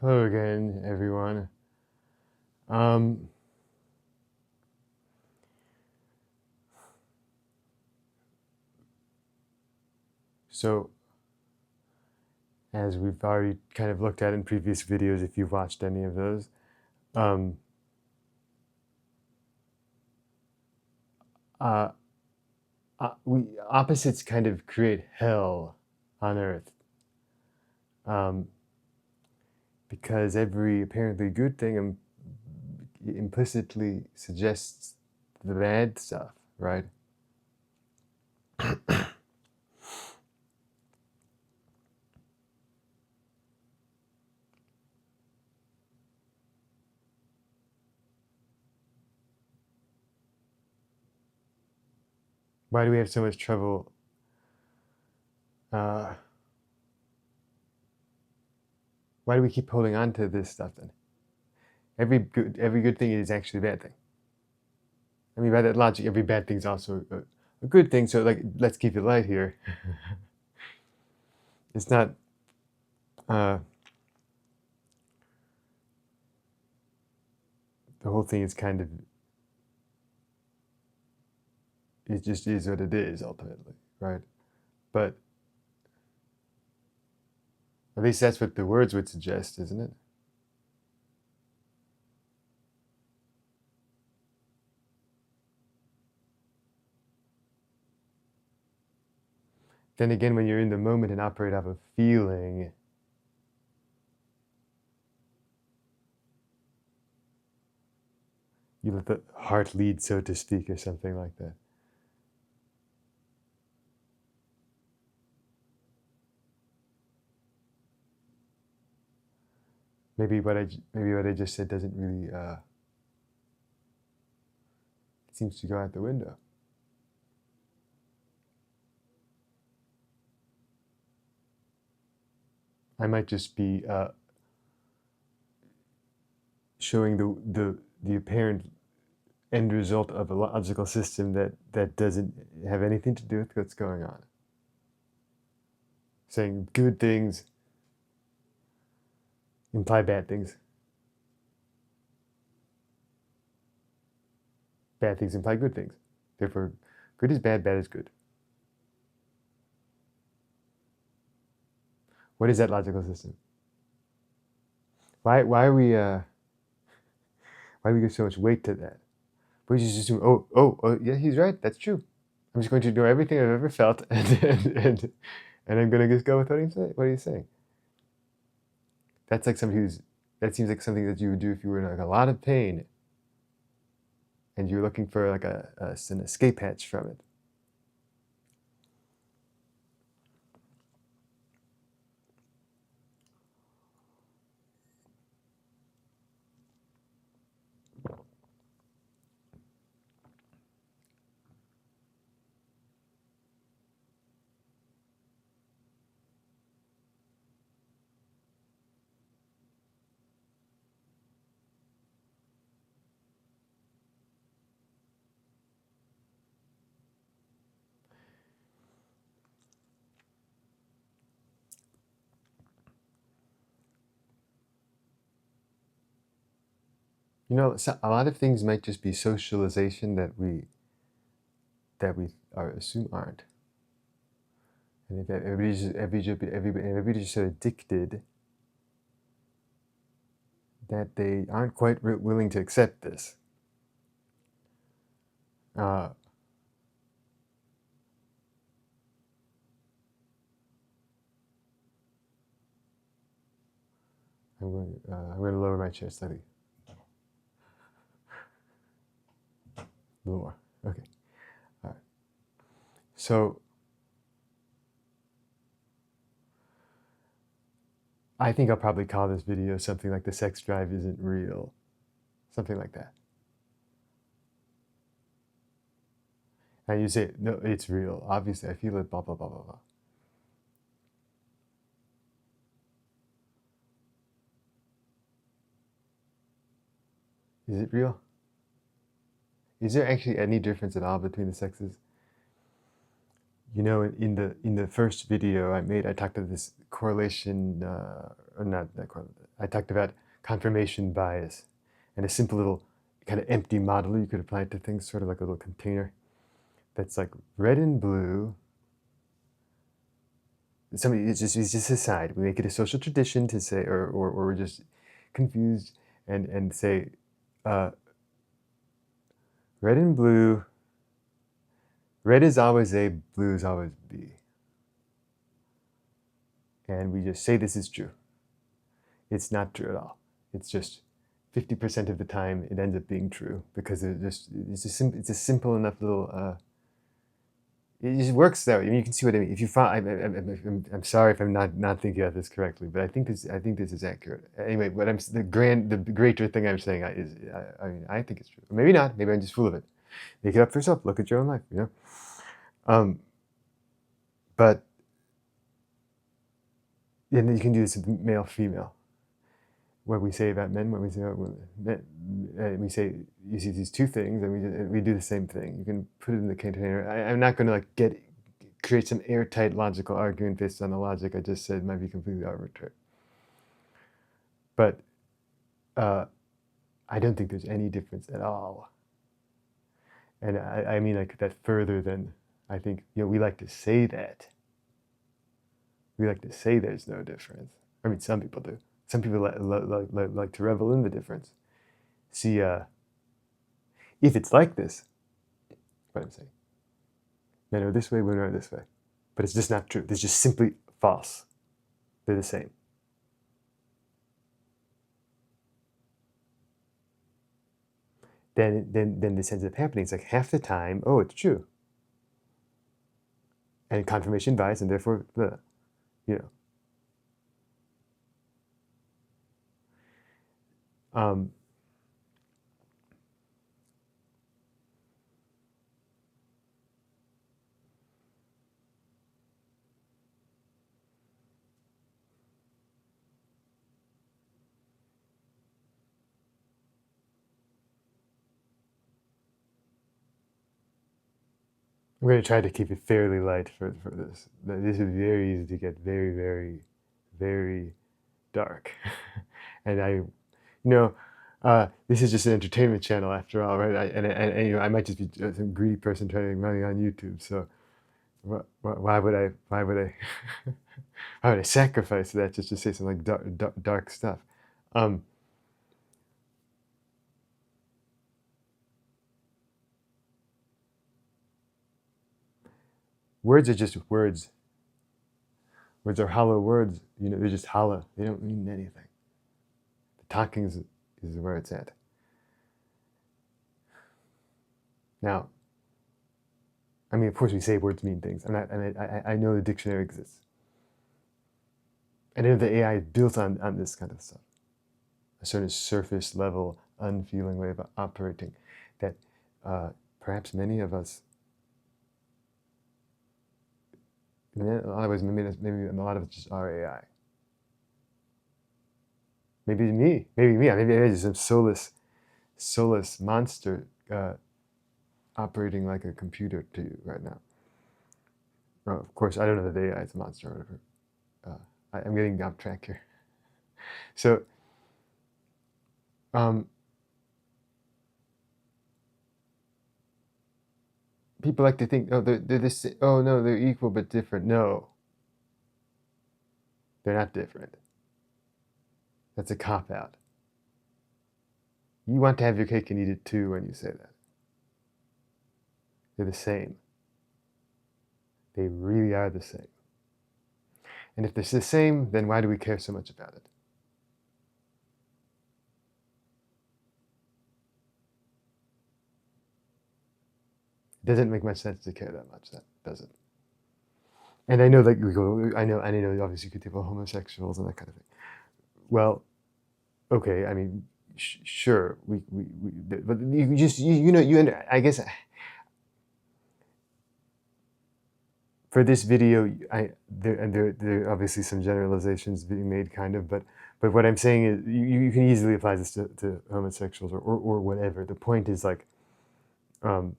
Hello again, everyone. Um, so, as we've already kind of looked at in previous videos, if you've watched any of those, um, uh, opposites kind of create hell on Earth, um, because every apparently good thing implicitly suggests the bad stuff, right? Why do we have so much trouble? Uh, why do we keep holding on to this stuff then? Every good thing is actually a bad thing. I mean, by that logic, every bad thing is also a good thing. So, like, let's keep it light here. It's not. Uh, the whole thing is kind of. It just is what it is ultimately, right? But at least that's what the words would suggest, isn't it? Then again, when you're in the moment and operate off of feeling, you let the heart lead, so to speak, or something like that. Maybe what I just said doesn't really it seems to go out the window. I might just be showing the apparent end result of a logical system that doesn't have anything to do with what's going on. Saying good things imply bad things. Bad things imply good things. Therefore, good is bad, bad is good. What is that logical system? Why are we why do we give so much weight to that? We just assume, oh, yeah, he's right. That's true. I'm just going to ignore everything I've ever felt, and I'm going to just go with what he's saying. That's like that seems like something that you would do if you were in like a lot of pain, and you're looking for like an escape hatch from it. You know, a lot of things might just be socialization that we assume aren't. And if everybody's just so addicted that they aren't quite willing to accept this. Uh, I'm going to lower my chair slightly. A little more. Okay. All right. So I think I'll probably call this video something like "The Sex Drive Isn't Real." Something like that. And you say, no, it's real. Obviously, I feel it, blah, blah, blah, blah, blah. Is it real? Is there actually any difference at all between the sexes? You know, in the first video I made, I talked about this correlation or not that quite, I talked about confirmation bias and a simple little kind of empty model you could apply it to things, sort of like a little container that's like red and blue. Somebody, it's just aside. We make it a social tradition to say, or we're just confused and say, red and blue, red is always A, blue is always B. And we just say this is true. It's not true at all. It's just 50% of the time it ends up being true because it's a simple enough little, it just works that way. I mean, you can see what I mean. If you find, I'm sorry if I'm not thinking of this correctly, but I think this is accurate. Anyway, what the greater thing I'm saying is, I mean, I think it's true. Or maybe not. Maybe I'm just full of it. Make it up for yourself. Look at your own life. You know. But then you can do this with male, female. What we say about men, what we say about women. We say, you see these two things, and we do the same thing. You can put it in the container. I'm not going to like create some airtight logical argument based on the logic I just said. It might be completely arbitrary. But I don't think there's any difference at all. And I mean like that further than, I think, you know, we like to say that. We like to say there's no difference. I mean, some people do. Some people like to revel in the difference. See, if it's like this, what I'm saying, men are this way, women are this way, but it's just not true. It's just simply false. They're the same. Then this ends up happening. It's like half the time, oh, it's true. And confirmation bias, and therefore, you know. I'm going to try to keep it fairly light for this. This is very easy to get very, very, very dark. And this is just an entertainment channel after all, right? And you know, I might just be some greedy person trying to make money on YouTube. So why would I why would I sacrifice that just to say some like dark stuff? Words are just words. Words are hollow words. You know, they're just hollow. They don't mean anything. The talking is where it's at. Now, I mean, of course, we say words mean things. I know the dictionary exists. And I know the AI is built on this kind of stuff. A sort of surface level, unfeeling way of operating that perhaps many of us, in a lot of ways, maybe a lot of us just are AI. Maybe me. Maybe I'm just some soulless monster operating like a computer to you right now. Well, of course, I don't know that the AI is a monster or whatever. I'm getting off track here. So, people like to think, oh, they're this. Oh no, they're equal but different. No, they're not different. That's a cop-out. You want to have your cake and eat it too when you say that. They're the same. They really are the same. And if they're the same, then why do we care so much about it? It doesn't make much sense to care that much, does it? And I know that I know obviously you could think about homosexuals and that kind of thing. Well, okay, I mean, sure, but I guess for this video, there are obviously some generalizations being made, kind of, but what I'm saying is you can easily apply this to homosexuals or whatever. The point is like, I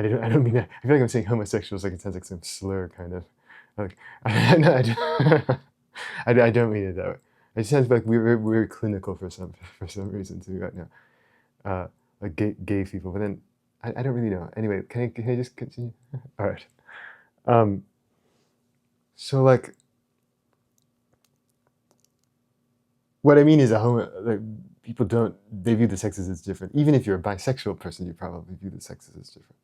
don't mean that. I feel like I'm saying homosexuals like it sounds like some slur, kind of. Like I don't mean it that way. It sounds like we're clinical for some reason too right now. Like gay people, but then I don't really know. Anyway, can I just continue? All right. Um, so like, what I mean is like people don't, they view the sexes as different. Even if you're a bisexual person, you probably view the sexes as different.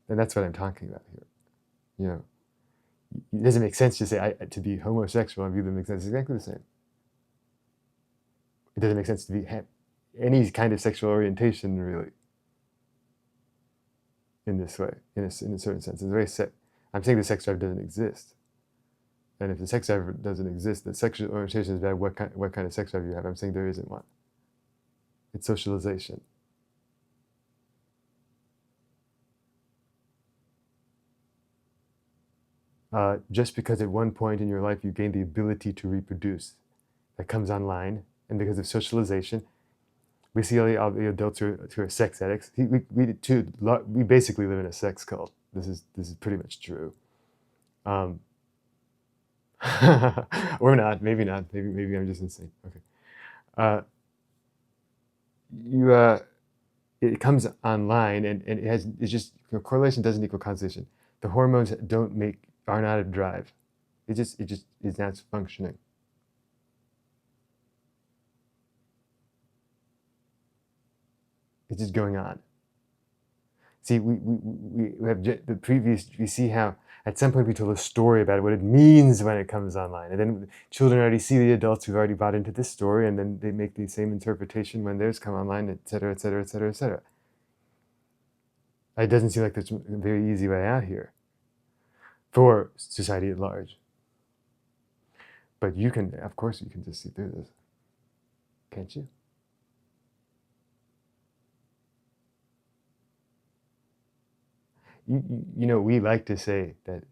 And that's what I'm talking about here. You know, it doesn't make sense to say to be homosexual and view them as exactly the same. It doesn't make sense to be any kind of sexual orientation really in this way, in a certain sense. It's very I'm saying the sex drive doesn't exist. And if the sex drive doesn't exist, the sexual orientation is about what kind of sex drive you have. I'm saying there isn't one. It's socialization. Just because at one point in your life you gain the ability to reproduce, that comes online, and because of socialization, we see all the adults who are sex addicts. We basically live in a sex cult. This is pretty much true. Or not, maybe not. Maybe I'm just insane. Okay. It comes online, and it's just, correlation doesn't equal causation. The hormones are not a drive. It just is not functioning. It's just going on. See, we have the previous, we see how at some point we told a story about what it means when it comes online. And then children already see the adults who've already bought into this story, and then they make the same interpretation when theirs come online, et cetera, et cetera, et cetera, et cetera. It doesn't seem like there's a very easy way out here for society at large. But you can, of course, you can just see through this, can't you? You know, we like to say that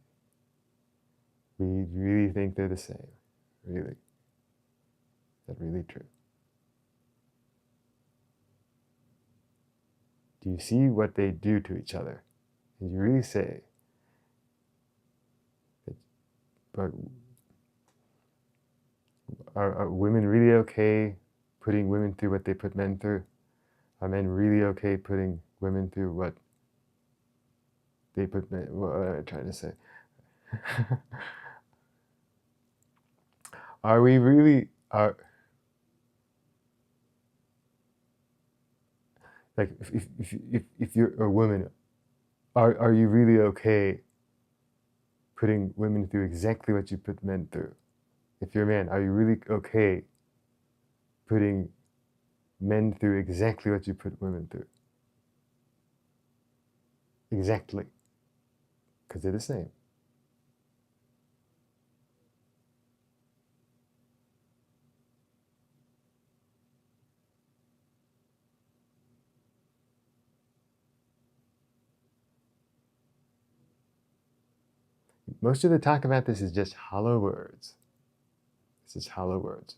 we really think they're the same. Really. Is that really true? Do you see what they do to each other? And you really say that, but are women really okay putting women through what they put men through? Are men really okay putting women through what they put men? What am I trying to say? Are we really like if you're a woman, are you really okay putting women through exactly what you put men through? If you're a man, are you really okay putting men through exactly what you put women through? Exactly. Because they're the same. Most of the talk about this is just hollow words. It's just hollow words.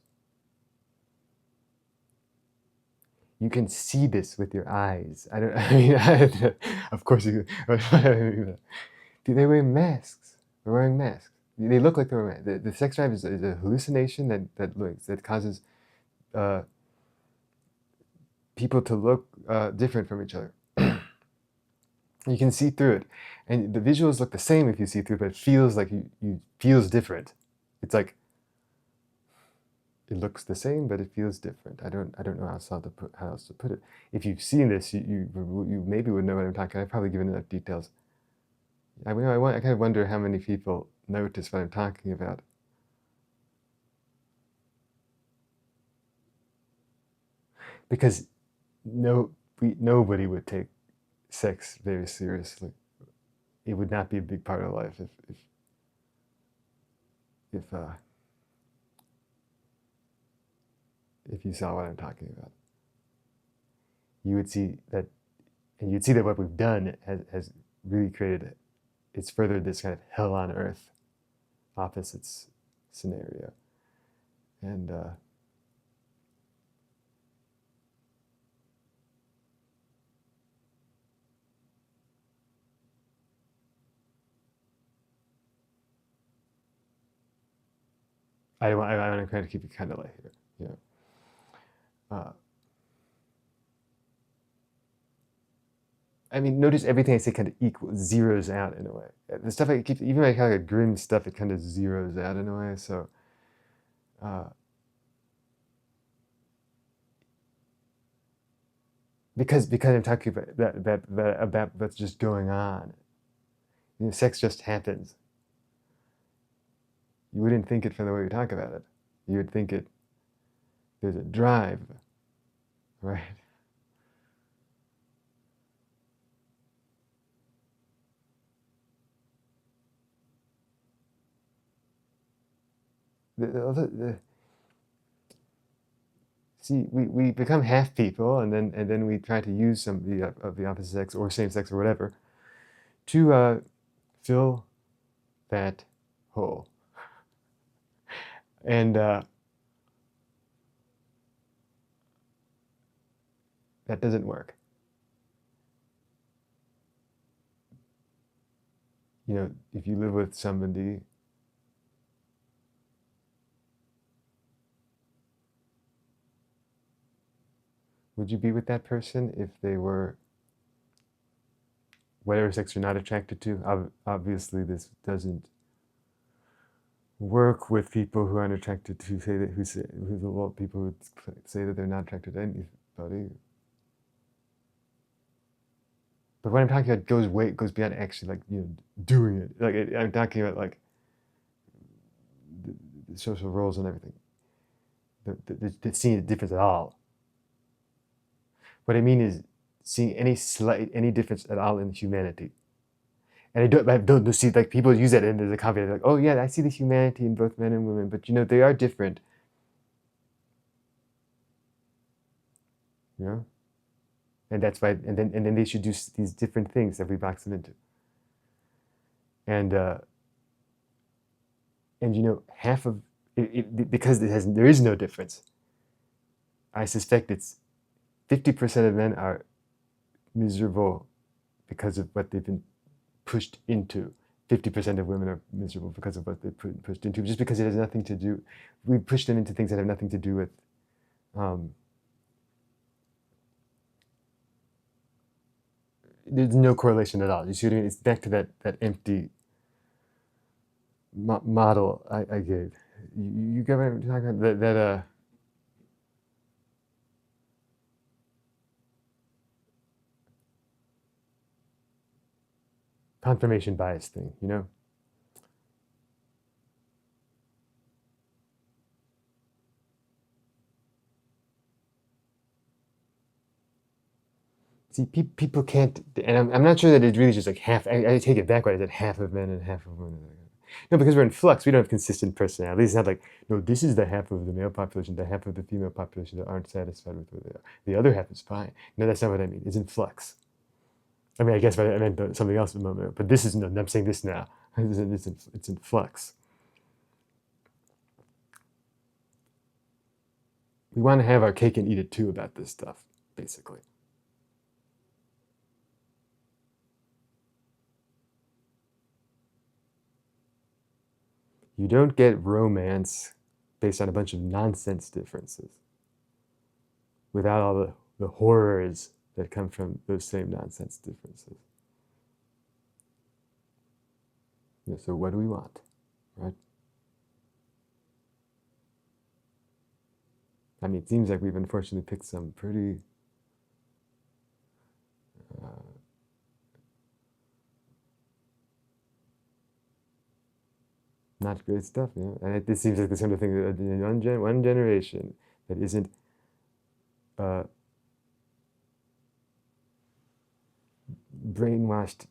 You can see this with your eyes. I mean, of course you can. Do they wear masks? They're wearing masks. They look like they're wearing masks. The sex drive is a hallucination that causes people to look different from each other. You can see through it, and the visuals look the same if you see through it, but it feels like you feels different. It's like it looks the same, but it feels different. I don't know how else to put it. If you've seen this, you maybe would know what I'm talking. I've probably given enough details. I kind of wonder how many people notice what I'm talking about. Because nobody would take sex very seriously. It would not be a big part of life if you saw what I'm talking about. You would see that, and you'd see that what we've done has really created, it's furthered this kind of hell on earth opposites scenario. And I want to kind of keep it kind of light here. You know. I mean, notice everything I say kind of equals, zeroes out in a way. The stuff I keep, even my kind of grim stuff, it kind of zeroes out in a way. So, uh, because I'm talking about about what's just going on. You know, sex just happens. You wouldn't think it from the way we talk about it. You would think it. There's a drive, right? The see, we become half people, and then we try to use some of the opposite sex or same sex or whatever to fill that hole, and that doesn't work. You know, if you live with somebody, would you be with that person if they were whatever sex you're not attracted to? Obviously, this doesn't work with people who aren't attracted to say that well, people who say that they're not attracted to anybody. But what I'm talking about goes beyond actually like doing it. Like I'm talking about like the social roles and everything. The seeing the difference at all. What I mean is seeing any difference at all in humanity. And I don't see like people use that as a caveat, like, oh yeah, I see the humanity in both men and women, but they are different. You know? And that's why and then they should do these different things that we box them into. And half of it because there is no difference. I suspect it's 50% of men are miserable because of what they've been pushed into. 50% of women are miserable because of what they've been pushed into, just because it has nothing to do. We push them into things that have nothing to do with. There's no correlation at all. You see what I mean? It's back to that empty model I gave. You get what I'm talking about? That confirmation bias thing, See, people can't, and I'm not sure that it's really just like half. I take it back when I said half of men and half of women. No, because we're in flux. We don't have consistent personalities. It's not like, no, this is the half of the male population, the half of the female population that aren't satisfied with where they are. The other half is fine. No, that's not what I mean. It's in flux. I mean, I guess I meant something else a moment ago, but this is, no, I'm saying this now. It's in flux. We want to have our cake and eat it too about this stuff, basically. You don't get romance based on a bunch of nonsense differences without all the horrors that come from those same nonsense differences. So what do we want, right? I mean, it seems like we've unfortunately picked some pretty not great stuff, And it seems like the sort of thing that in one generation that isn't brainwashed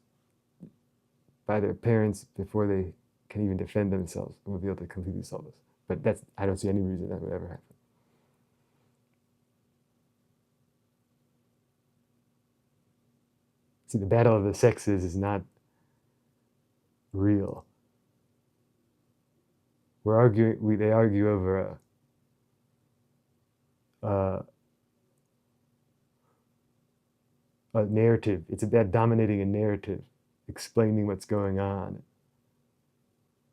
by their parents before they can even defend themselves will be able to completely solve this. But I don't see any reason that would ever happen. See, the battle of the sexes is not real. They argue over a narrative. It's about dominating a narrative, explaining what's going on.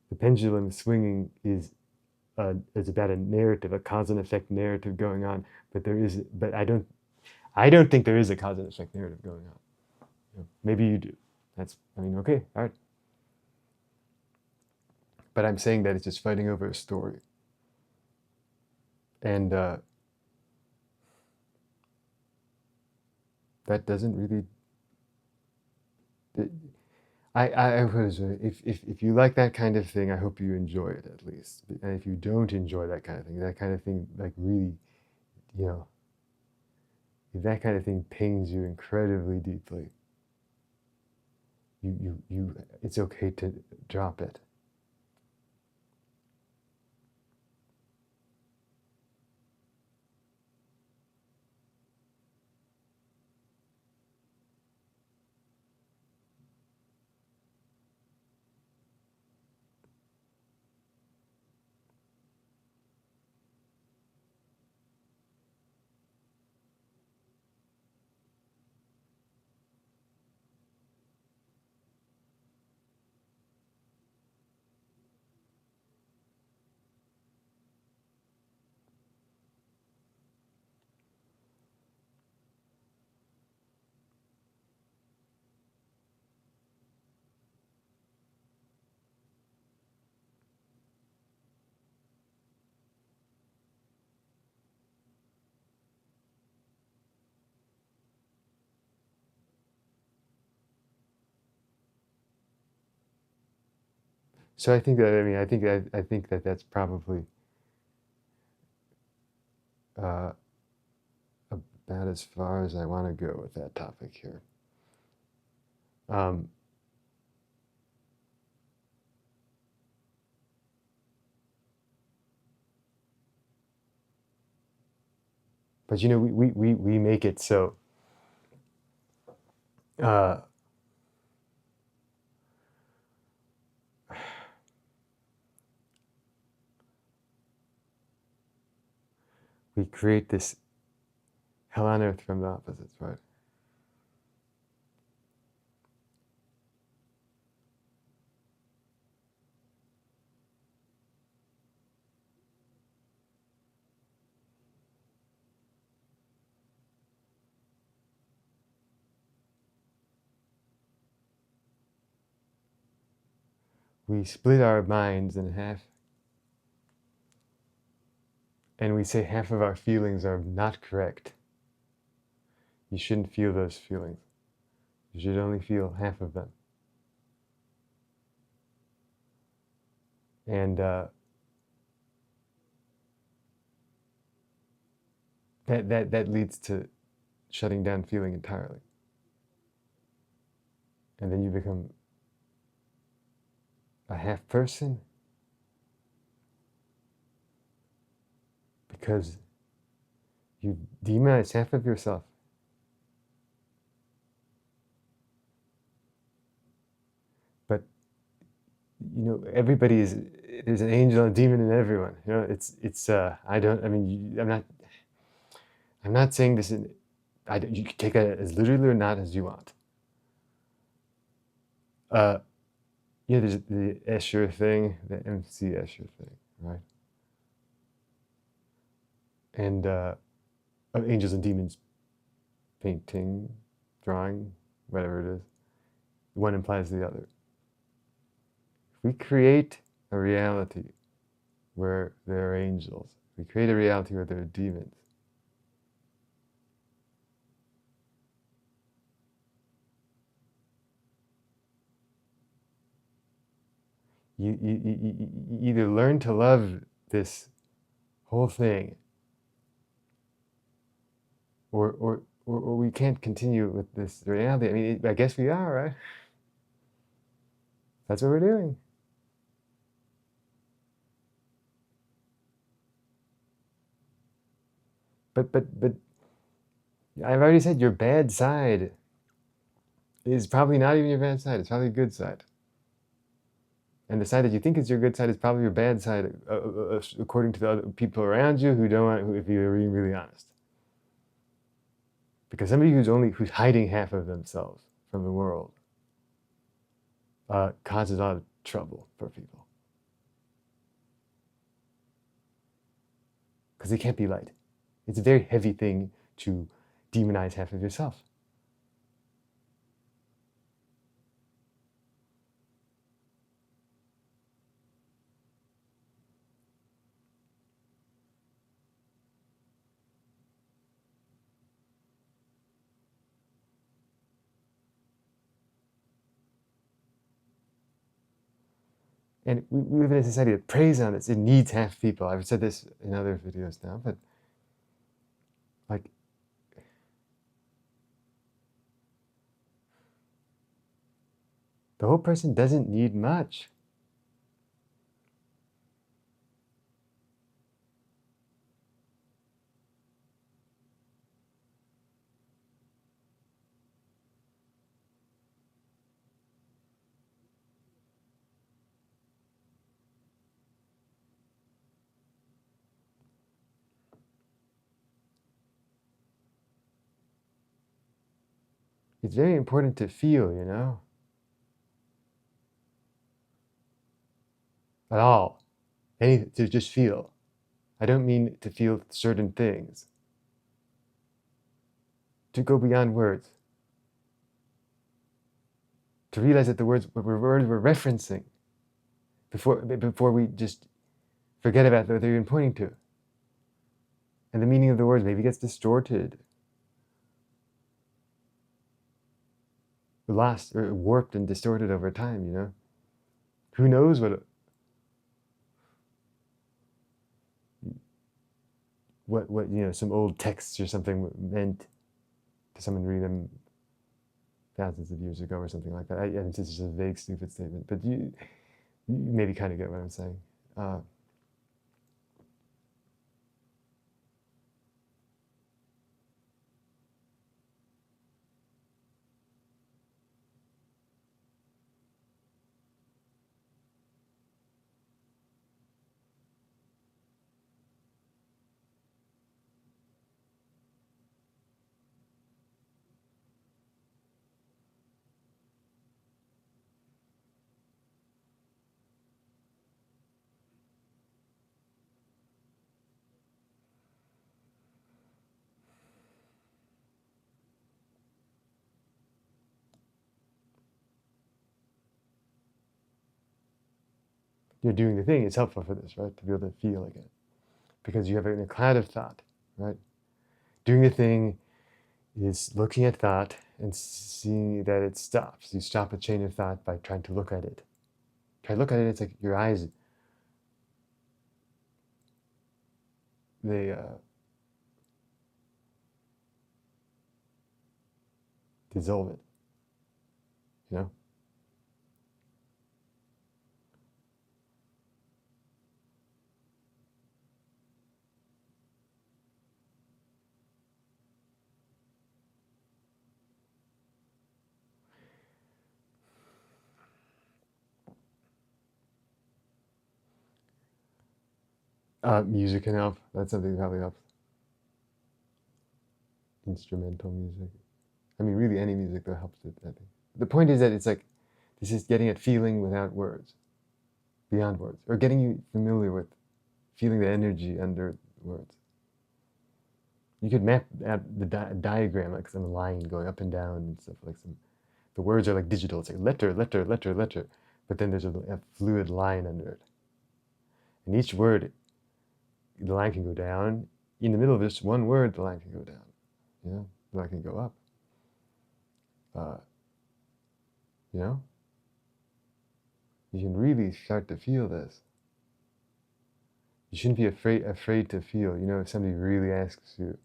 The pendulum swinging is it's about a narrative, a cause and effect narrative going on. But I don't think there is a cause and effect narrative going on. You know, maybe you do. Okay, all right. But I'm saying that it's just fighting over a story. And that doesn't really. If you like that kind of thing, I hope you enjoy it at least. And if you don't enjoy that kind of thing, like really, you know, if that kind of thing pains you incredibly deeply, it's okay to drop it. So I think that that's probably uh, about as far as I want to go with that topic here. Um, but you know, we make it so. Uh, we create this hell on earth from the opposites, right? We split our minds in half, and we say half of our feelings are not correct. You shouldn't feel those feelings. You should only feel half of them. And that leads to shutting down feeling entirely. And then you become a half person because you demonize half of yourself. But you know, there's an angel and a demon in everyone. You know, I'm not saying this you can take that as literally or not as you want. Yeah, there's the Escher thing, the MC Escher thing, right? And angels and demons painting, drawing, whatever it is. One implies the other. If we create a reality where there are angels, we create a reality where there are demons, you either learn to love this whole thing or we can't continue with this reality. I mean, I guess we are, right? That's what we're doing. But I've already said your bad side is probably not even your bad side. It's probably a good side. And the side that you think is your good side is probably your bad side, according to the other people around you who don't want, if you're being really honest. Because somebody who's hiding half of themselves from the world causes a lot of trouble for people. because it can't be light. It's a very heavy thing to demonize half of yourself. And we live in a society that preys on this. It needs half people. I've said this in other videos now, but like, the whole person doesn't need much. It's very important to feel, you know, at all. To just feel. I don't mean to feel certain things. To go beyond words. To realize that the words we're referencing before we just forget about what they're even pointing to. And the meaning of the words maybe gets distorted, lost, or warped and distorted over time, you know? Who knows what you know, some old texts or something meant to someone reading them thousands of years ago or something like that. And it's just a vague, stupid statement, but you maybe kind of get what I'm saying. You're doing the thing. It's helpful for this, right? To be able to feel again, because you have a cloud of thought, right? Doing the thing is looking at thought and seeing that it stops. You stop a chain of thought by trying to look at it. Try to look at it. It's like your eyes. They dissolve it. You know. Music can help. That's something that probably helps. Instrumental music. I mean, really any music that helps it, I think. The point is that it's like, this is getting at feeling without words, beyond words, or getting you familiar with feeling the energy under words. You could map out the diagram, like some line going up and down and stuff, like the words are like digital. It's like letter, letter, letter, letter, but then there's a fluid line under it. And each word, the line can go down. In the middle of this one word, the line can go down. You know, the line can go up. You know, you can really start to feel this. You shouldn't be afraid to feel. You know, if somebody really asks you,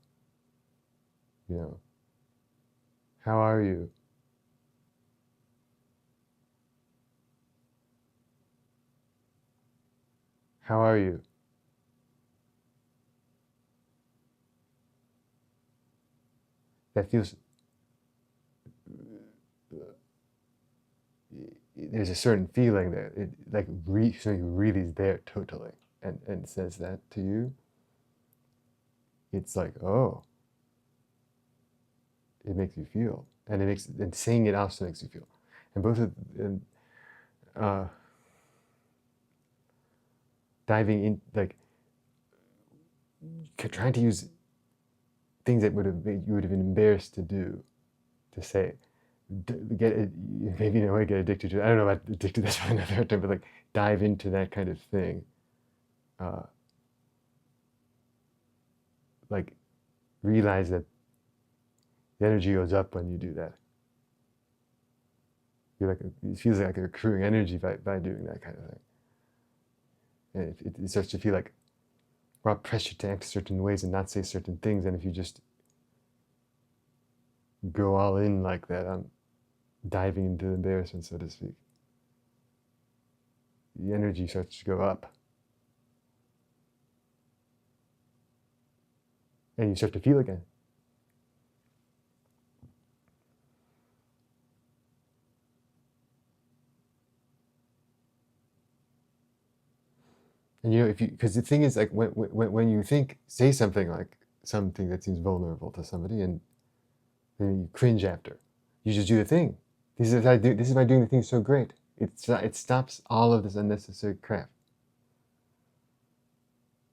you know, how are you? How are you? That feels, there's a certain feeling there. It like something really is there totally, and says that to you. It's like, oh, it makes you feel, and saying it also makes you feel, and both of uh, diving in, like trying to use things that you would have been embarrassed to do, to say, maybe in a way get addicted to. I don't know about addicted. That's probably another term, but like dive into that kind of thing. Like realize that the energy goes up when you do that. It feels like you're accruing energy by doing that kind of thing. And it starts to feel like we're all pressured to act certain ways and not say certain things. And if you just go all in like that on diving into embarrassment, so to speak, the energy starts to go up. And you start to feel again. And because the thing is, like when you say something like something that seems vulnerable to somebody, and then you cringe after, you just do the thing. This is why doing the thing is so great. It stops all of this unnecessary crap.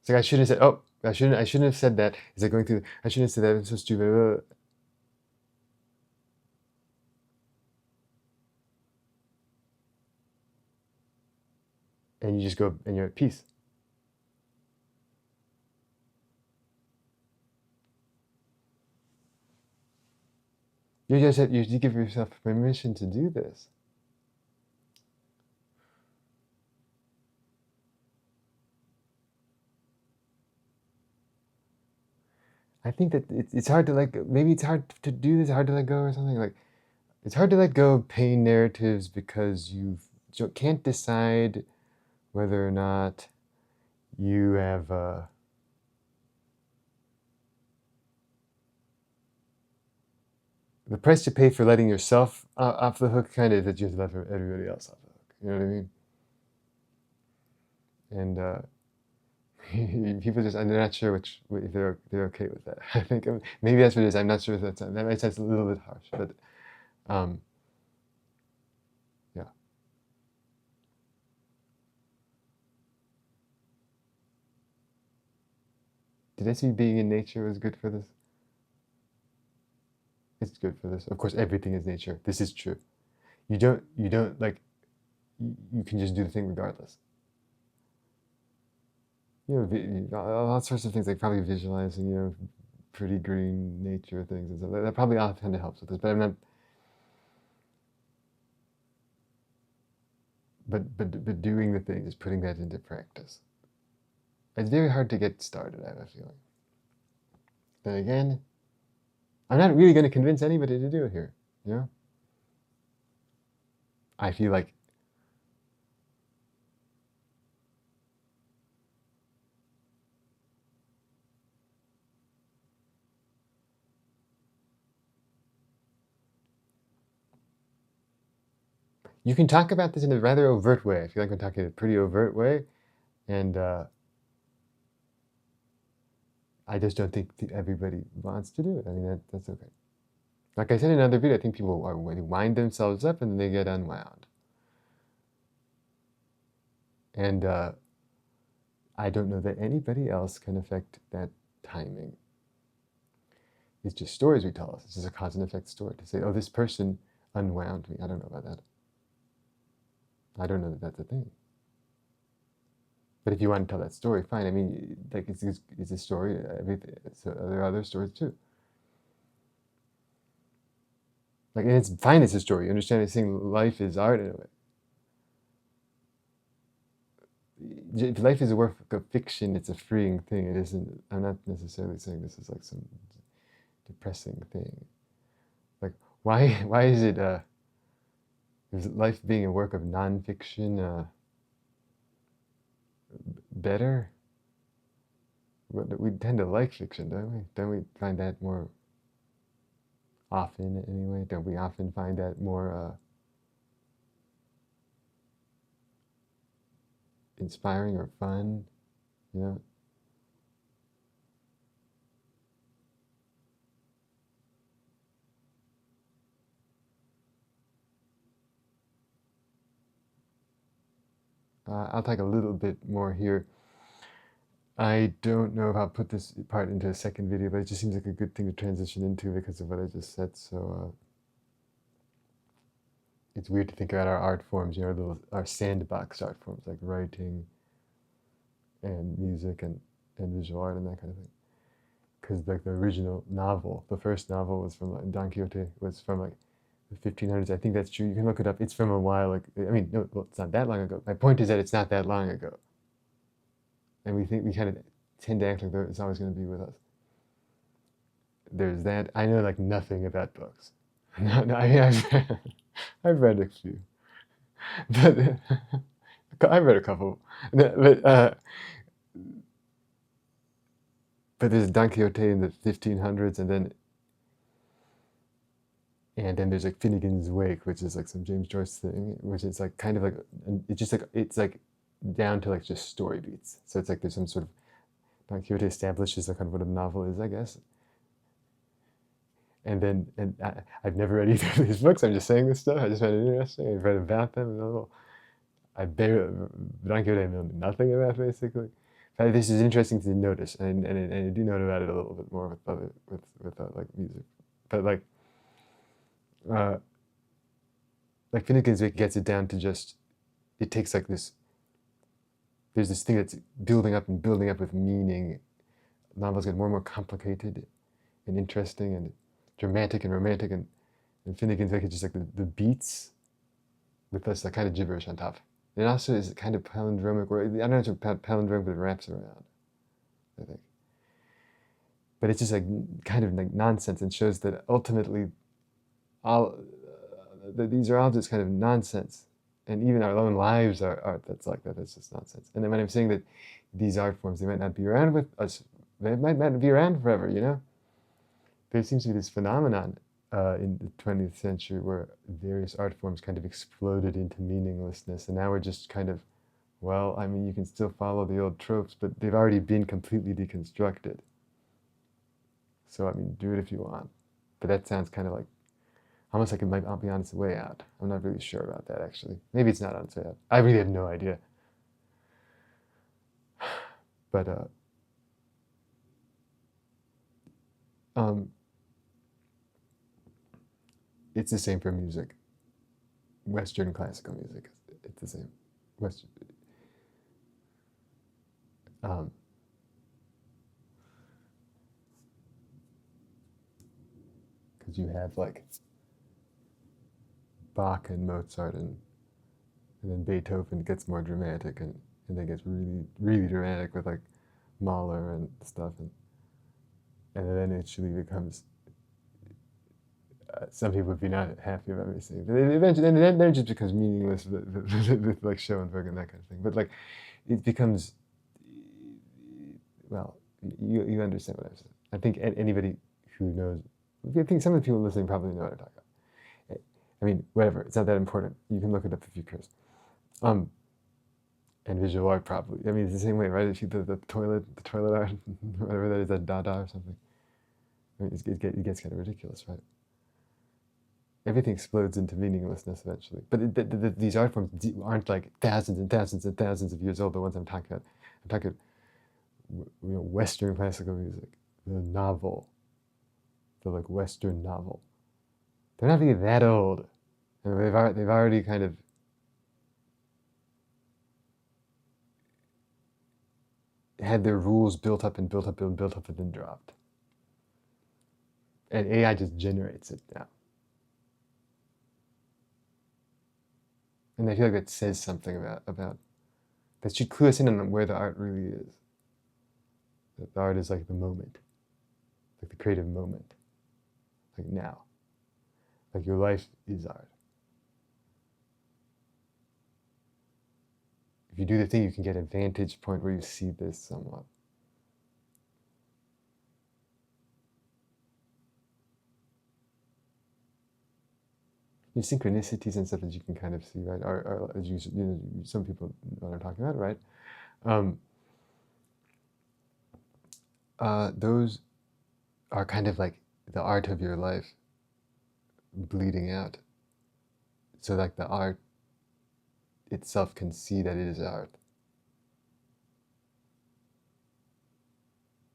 It's like I shouldn't have said, oh, I shouldn't have said that. It's like going through. I shouldn't have said that. I'm so stupid. And you just go and you're at peace. You give yourself permission to do this. I think that it's hard to maybe it's hard to do this, hard to let go or something. Like it's hard to let go of pain narratives because you can't decide whether or not you have the price to pay for letting yourself off the hook kind of that you have to let everybody else off the hook. You know what I mean? And people just, they're not sure if they're okay with that. I think maybe that's what it is. I'm not sure if that might sound a little bit harsh, but yeah. Did I see being in nature was good for this? It's good for this. Of course, everything is nature. This is true. You don't like, you can just do the thing regardless. All sorts of things, like probably visualizing, pretty green nature things and stuff. That probably all tend to help with this, but I'm not. But doing the thing is putting that into practice. It's very hard to get started, I have a feeling. Then again, I'm not really going to convince anybody to do it here. I feel like you can talk about this in a rather overt way. I feel like I'm talking in a pretty overt way, and I just don't think everybody wants to do it. I mean, that's okay. Like I said in another video, I think people wind themselves up and then they get unwound. And I don't know that anybody else can affect that timing. It's just stories we tell us. It's just a cause and effect story to say, oh, this person unwound me. I don't know about that. I don't know that that's a thing. But if you want to tell that story, fine. I mean, like it's a story. So there are other stories too. Like, and it's fine. It's a story. You understand? It's saying life is art in a way. If life is a work of fiction, it's a freeing thing. It isn't. I'm not necessarily saying this is like some depressing thing. Like, why is it? Is life being a work of nonfiction better? We tend to like fiction, don't we? Don't we find that more often anyway? Don't we often find that more inspiring or fun? I'll talk a little bit more here. I don't know if I'll put this part into a second video, but it just seems like a good thing to transition into because of what I just said. So it's weird to think about our art forms, our sandbox art forms, like writing and music and visual art and that kind of thing. Because like the original novel, the first novel was from like, Don Quixote was from like the 1500s. I think that's true. You can look it up. It's from a while. Like I mean, no, well, it's not that long ago. My point is that it's not that long ago, and we kind of tend to act like it's always going to be with us. There's that. I know like nothing about books. No, I mean, I've read a few, but I've read a couple. But there's Don Quixote in the 1500s, and then there's like Finnegan's Wake, which is like some James Joyce thing, which is like kind of like it's like down to like just story beats. So it's like there's some sort of Don Quixote establishes like kind of what a novel is, I guess. And I've never read either of these books. I'm just saying this stuff. I just find it interesting. I've read about them. I barely Don Quixote I know nothing about basically. But this is interesting to notice, and I do know about it a little bit more with like music, but uh, like Finnegan's Wake gets it down to just it takes like this. There's this thing that's building up and building up with meaning. Novels get more and more complicated and interesting and dramatic and romantic, and Finnegan's Wake is just like the beats with this like kind of gibberish on top. It also is kind of palindromic, where I don't know if it's palindromic, but it wraps around, I think. But it's just like kind of like nonsense and shows that ultimately all that these are all just kind of nonsense. And even our own lives are art that's like that. It's just nonsense. And then when I'm saying that these art forms, they might not be around with us, they might not be around forever, you know? There seems to be this phenomenon in the 20th century where various art forms kind of exploded into meaninglessness. And now we're just kind of, well, I mean, you can still follow the old tropes, but they've already been completely deconstructed. So, I mean, do it if you want. But that sounds kind of like, almost like it might not be on its way out. I'm not really sure about that, actually. Maybe it's not on its way out. I really have no idea. But, it's the same for music. Western classical music, it's the same. Western, because you have like Bach and Mozart and then Beethoven gets more dramatic and then gets really, really dramatic with like Mahler and stuff. And then it actually becomes, some people would be not happy about me saying, but eventually, then it just becomes meaningless with like Schoenberg and that kind of thing. But like, it becomes, well, you understand what I'm saying. I think anybody who knows, I think some of the people listening probably know what I'm talking about. I mean, whatever, it's not that important. You can look it up if you care. And visual art probably. I mean, it's the same way, right? If you the toilet art, whatever that is, that Dada or something. I mean, it gets kind of ridiculous, right? Everything explodes into meaninglessness eventually. But these art forms aren't like thousands and thousands and thousands of years old. The ones I'm talking about, I'm talking, Western classical music, the novel, the like Western novel. They're not really that old, and they've already kind of had their rules built up and built up and built up and then dropped. And AI just generates it now. And I feel like that says something about that should clue us in on where the art really is. That the art is like the moment, like the creative moment, like now. Like your life is art. If you do the thing, you can get a vantage point where you see this somewhat. You have synchronicities and stuff that you can kind of see, right? Or as some people know what I'm talking about, right? Those are kind of like the art of your life bleeding out. So like the art itself can see that it is art.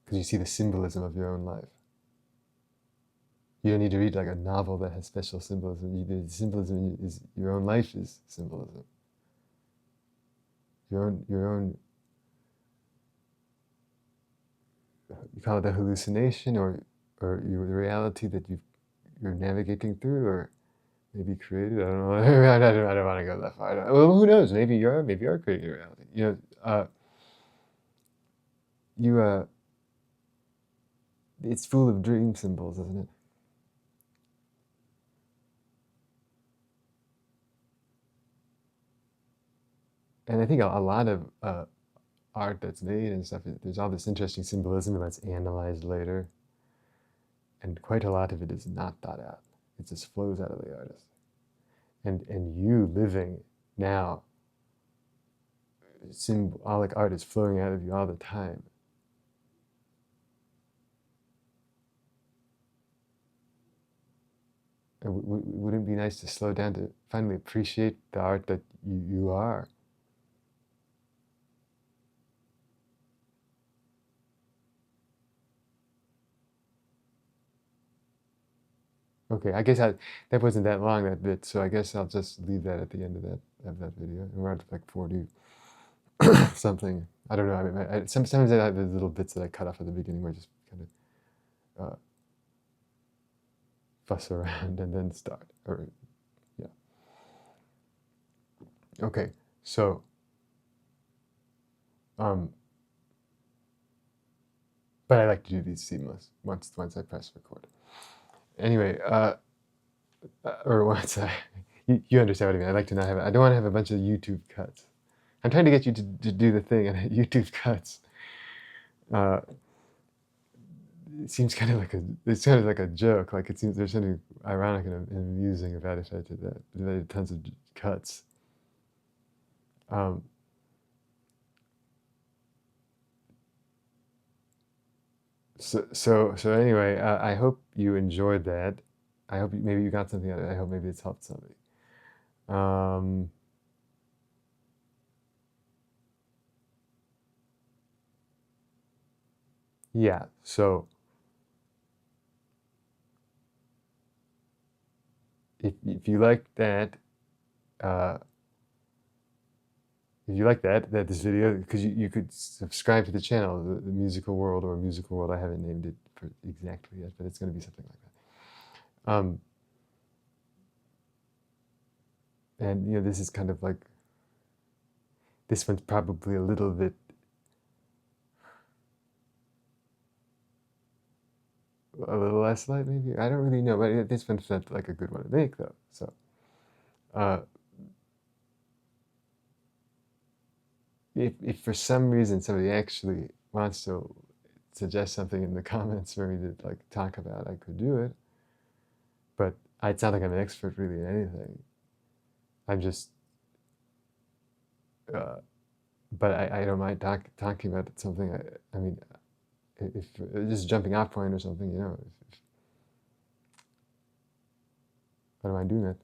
because you see the symbolism of your own life. You don't need to read like a novel that has special symbolism. The symbolism is your own life is symbolism. Your own. You call it a hallucination, or the reality that you're navigating through, or maybe created. I don't know. I don't want to go that far. Well, who knows? Maybe you are creating a reality. It's full of dream symbols, isn't it? And I think a lot of art that's made and stuff, there's all this interesting symbolism that's analyzed later. And quite a lot of it is not thought out. It just flows out of the artist. And you living now, symbolic art is flowing out of you all the time. And wouldn't it be nice to slow down to finally appreciate the art that you are? Okay, I guess that wasn't that long, that bit, so I guess I'll just leave that at the end of that video. And we're at like 40 something. I don't know. I mean, sometimes I have these little bits that I cut off at the beginning where I just kind of fuss around and then start. Or yeah. Okay, so but I like to do these seamless once I press record. Anyway, or once you understand what I mean. I like to not have. I don't want to have a bunch of YouTube cuts. I'm trying to get you to do the thing, and YouTube cuts. It seems kind of like a joke. Like it seems there's something ironic and amusing about if I did that. If I did tons of cuts. So anyway, I hope you enjoyed that. I hope maybe you got something out of it. I hope maybe it's helped somebody. Yeah, so if you like that, this video, because you could subscribe to the channel, the Musical World, or Musical World. I haven't named it for exactly yet, but it's going to be something like that. And this is kind of like, this one's probably a little bit less light, maybe. I don't really know, but this one felt like a good one to make, though. So, if for some reason somebody actually wants to suggest something in the comments for me to like talk about, I could do it. But it's not like I'm an expert really in anything. I'm just, but I don't mind talking about something. I mean, if just jumping off point or something, I don't mind doing that.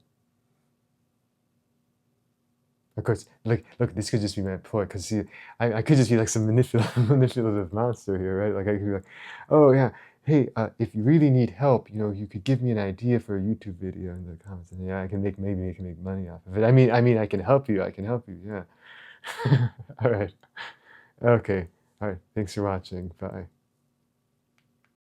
Of course, look, this could just be my ploy, because see, I could just be like some manipulative monster here, right? Like I could be like, oh yeah, hey, if you really need help, you could give me an idea for a YouTube video in the comments, and yeah, maybe I can make money off of it. I mean, I can help you. Yeah. All right. Okay. All right. Thanks for watching. Bye.